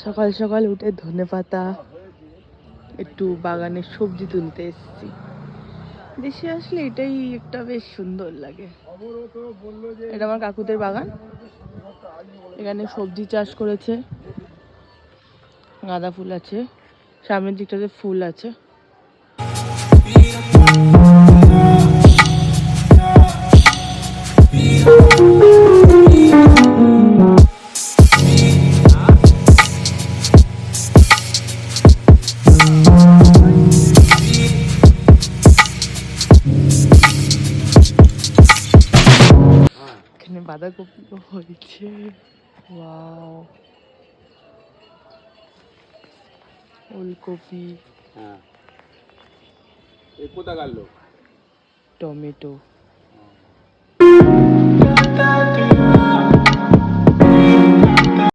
সকাল সকাল উঠে ধনেপাতা একটু বাগানের সবজি তুলতে এসেছি। দেশে আসলে এটাই একটা বেশ সুন্দর লাগে। এটা আমার কাকুদের বাগান, এখানে সবজি চাষ করেছে, গাঁদা ফুল আছে, সামনের দিকটাতে ফুল আছে। এখানে বাঁধাকপি হয়েছে, ওয়াও, ওলকপি, টমেটো।